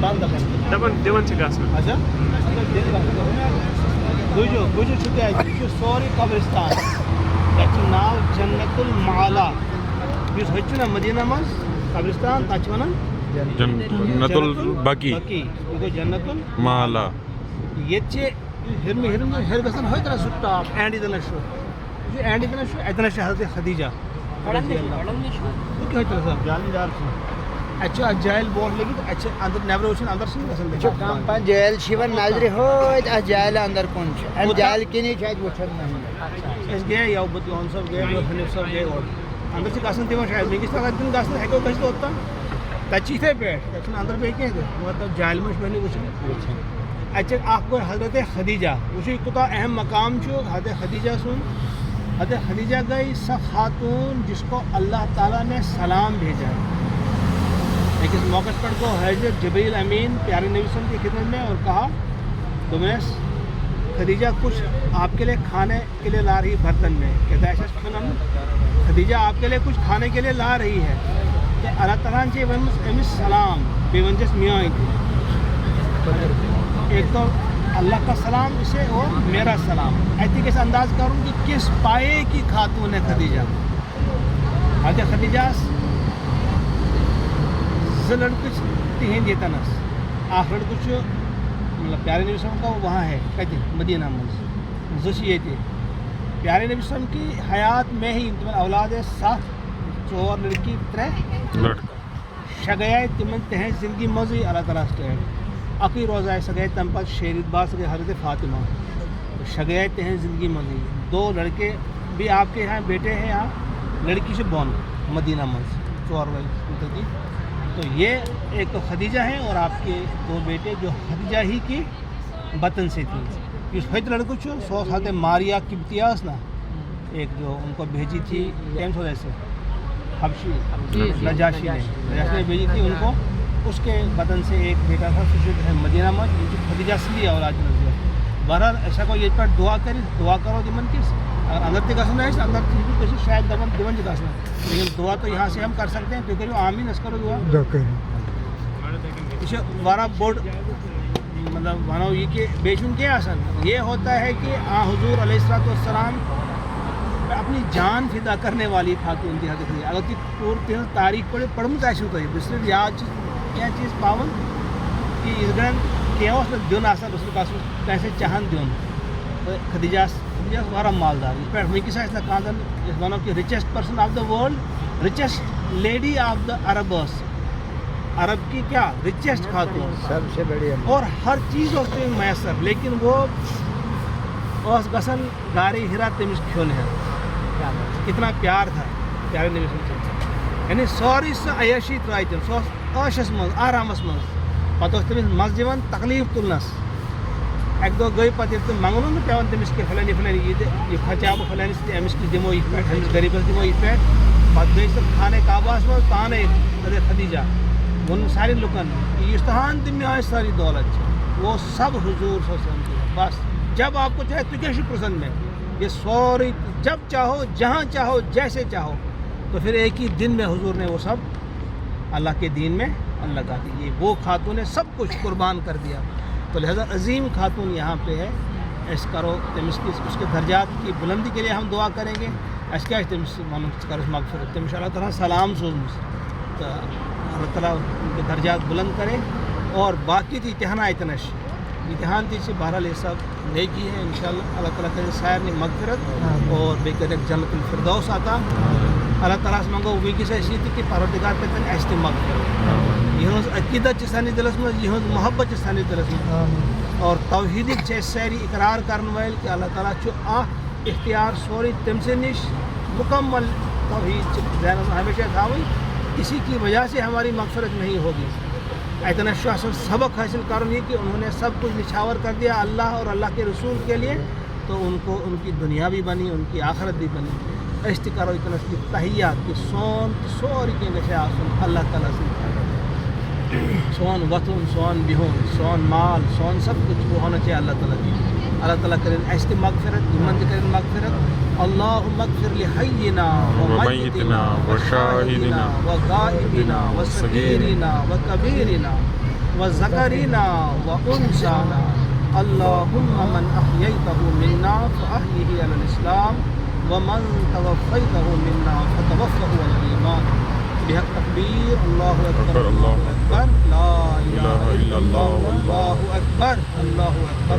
بند دِوان چھِ گژھان اچھا بوٗزِو چھُ کیٛازِ یہِ چھُ سورُے قبرستان یَتھ چھُ ناو جنت المعلا یُس ہُتہِ چھُنہ مدیٖنہ منٛز قبرستان تَتھ چھِ وَنان جنت البقی یہِ گوٚو جنت مالا ییٚتہِ چھِ ہیٚرِ گژھان ہوٚتہِ سُہ ٹاپ اینٛڈ ییٚتٮ۪نَس چھُ یہِ چھُ اینٛڈ ییٚتٮ۪نَس چھُ اَتٮ۪نَس چھِ حضرت خدیجہ جالیدار چھُ اَتہِ چھُ اَتھ جالہِ بورڈ لٔگِتھ اَتہِ چھِ اَندر نیٚبرٕ وٕچھُن اَندر چھِنہٕ گژھان جیل نظرِ ہوت اتھ جالہِ اندر کُن چھُ امہِ جالہِ کِنی چھُ اَتہِ وٕچھان أسۍ گٔیے یوٕ یون صٲب گٔیے حنیٖف صٲب گٔیے اور اَندر چھِ گژھان تِمن شاید بیٚکِس تگان تِم گژھنہٕ ہٮ۪کو گٔژھِتھ اوٚتام تَتہِ چھِ یِتھَے پٲٹھۍ تَتہِ چھُنہٕ اَندر بیٚیہِ کینٛہہ تہِ مگر تَتھ جالہِ منٛز چھُ وۄنۍ وٕچھُن اَتہِ چھِ اکھ گوٚو حضرت خدیجہ وٕچھِو یہِ کوٗتاہ اہم مقام چھُ حضرت خدیجہ سُنٛد حضرت خدیجہ گئی سۄ خاتون جس کو اللہ تعالیٰ نے سلام بھیجا ایکس موقع پر گو حضرت جبریل امین پیارے نبی صلی اللہ علیہ وسلم کی خدمت میں اور کہا تمہیں خدیجہ کچھ آپ کے لیے کھانے کے لیے لا رہی برتن میں کہتا ہے خدیجہ آپ کے لیے کچھ کھانے کے لیے لا رہی ہے کہ اللہ تعالیٰ نے امس سلام بے ونجس میاں تھی ایک تو اللہ کا سلام اسے اور میرا سلام ایتی کیسے انداز کروں کہ کس پائے کی خاتون ہے خدیجہ حضرت خدیجہ زٕ لڑکہٕ چھِ تِہنٛدۍ ییٚتنَس اکھ لڑکہٕ چھُ مطلب پیارے نبی صلی اللہ علیہ وسلم کا وہاں ہے کتہِ مدینہ منٛز زٕ چھِ ییٚتہِ پیارے نبی صلی اللہ علیہ وسلم کی حیات میں ہی تِمن اولاد ٲسۍ 7 4 لڑکی 3 شےٚ گٔیے تِمن تِہنٛزِ زندگی منٛزٕے اللہ تعالیٰ سۭتۍ اکٕے روزایہِ سۄ گٔیے تَمہِ پتہٕ شیرِت بعد سۄ گٔیے حضرت فاطمہ شےٚ گٔیے تِہنٛزِ زندگی منٛزٕے 2 لڑکے بھی آپ کے یہاں بیٹے ہیں یہاں لڑکی چھِ بۄن مدینہ منٛز 4 وٲلۍ تو یہ ایک تو خدیجہ ہیں اور آپ کے 2 بیٹے جو خدیجہ ہی کی بطن سے تھی اس ہوت لڑکوں چھو سو حضرت ماریا قبطیہ ٲس نا ایک جو ان کو بھیجی تھی کیمس وجہ سے حبشی نجاشی نے بھیجی تھی ان کو اس کے بطن سے ایک بیٹا تھا سو مدینہ میں خدیجہ سے لی اولاد نظر بہرحال ایسا کو یہ پر دعا کرو دمن کس اگر اندر تک گھسنا ہے اندر کسی شاید دمن تک گھسنا لیکن دعا تو یہاں سے ہم کر سکتے ہیں تو کرو آمین اس کرو دعا یہ بڑا بوڑ مطلب ونو یہ کہ بیچن کیا آسان یہ ہوتا ہے کہ حضور علیہ السلام اپنی جان فدا کرنے والی خاتون تھی حضرت اگر تھی پوری تاریخ پڑھمت آسو تھی بصرف یاد کیا چیز پاون کہ اس گن کیا دن آسان رسول پاس پیسے چاہن دن خدیجہ واریاہ مالدار یہ پہ ونکس نا خاندان ونو کہ richest person of the world richest lady of the Arab عرب کی کیا رچسٹ خاتون سب سے بڑی اور ہر چیز اس میں میسر لیکن وہ گسن گاری ہرا تمس کھیون ہے کتنا پیار تھا پیارے نبی صلی اللہ علیہ وسلم یعنی سوری سہ عیاشی ترائی تم سو عاشس من آرامس من پتہ تمس مز دِوان تکلیف تلنس اک دہ گئی پتہ تم منگن نا پیوان تمس کہ فلانی فلانی یہ کھچا بہ فلانس امس کس دمو یہ پہ امس غریبس دمو یہ پہ پتہ گئی سب خانے کعبہس من تانے حضرت خدیجہ وون سارے لکن یہ تہان تم آئے ساری دولت وہ سب حضور صلی اللہ علیہ وسلم کی بس جب آپ کو چاہے تو کیا پسند میں یہ سوری جب چاہو جہاں چاہو جیسے چاہو تو پھر ایک ہی دن میں حضور نے وہ سب اللہ کے دین میں لگا دی یہ وہ خاتون نے سب کچھ قربان کر دیا تو لہذا عظیم خاتون یہاں پہ ہے اس کرو تمس کی اس کے درجات کی بلندی کے لیے ہم دعا کریں گے اس کیا تمس کرس مغفرت تمس اللہ تعالیٰ سلام سوزمس تو اللہ تعالیٰ ان کے درجات بلند کرے اور باقی تھی امتحان اتنش امتحان تھی بہرحال یہ سب نیکی ہے انشاءاللہ اللہ تعالیٰ کرے سائر نے مغفرت اور بے کرے جنت الفردوس آتا اللہ تعالیٰ سے منگو ونکس اسی کہ پروردگار پہ اس تہ مغفرت یہ عقیدت سانس دلس مز یہ محبت سانس دلس مز اور توحیدک ساری اقرار کرنے ول کہ اللہ تعالیٰ اختیار سوری تم سے نش مکمل توحید ذہن ہمیشہ تھاوی اسی کی وجہ سے ہماری مغفرت نہیں ہوگی اتنا سبق حاصل کروں یہ کہ انہوں نے سب کچھ نچھاور کر دیا اللہ اور اللہ کے رسول کے لیے تو ان کو ان کی دنیا بھی بنی ان کی آخرت بھی بنی اشت کرو اتنا تحیات کہ سون سوری کے نشے آسن اللہ تعالیٰ سے سون وطن سون بہن سون مال سون سب کچھ وہ ہونا چاہیے اللہ تعالیٰ کی اللہ تعالیٰ کریں اشت مغفرت ایمان کریں مغفرت اللہم اغفر لحینا ومیتنا وشاہدنا وغائبنا وصغیرنا وکبیرنا وذكرنا وأنثانا اللهم من أحييته منا فأحيه على الإسلام ومن توفيته منا فتوفه على الإيمان بحق تكبير الله أكبر الله أكبر لا إله إلا الله والله أكبر الله أكبر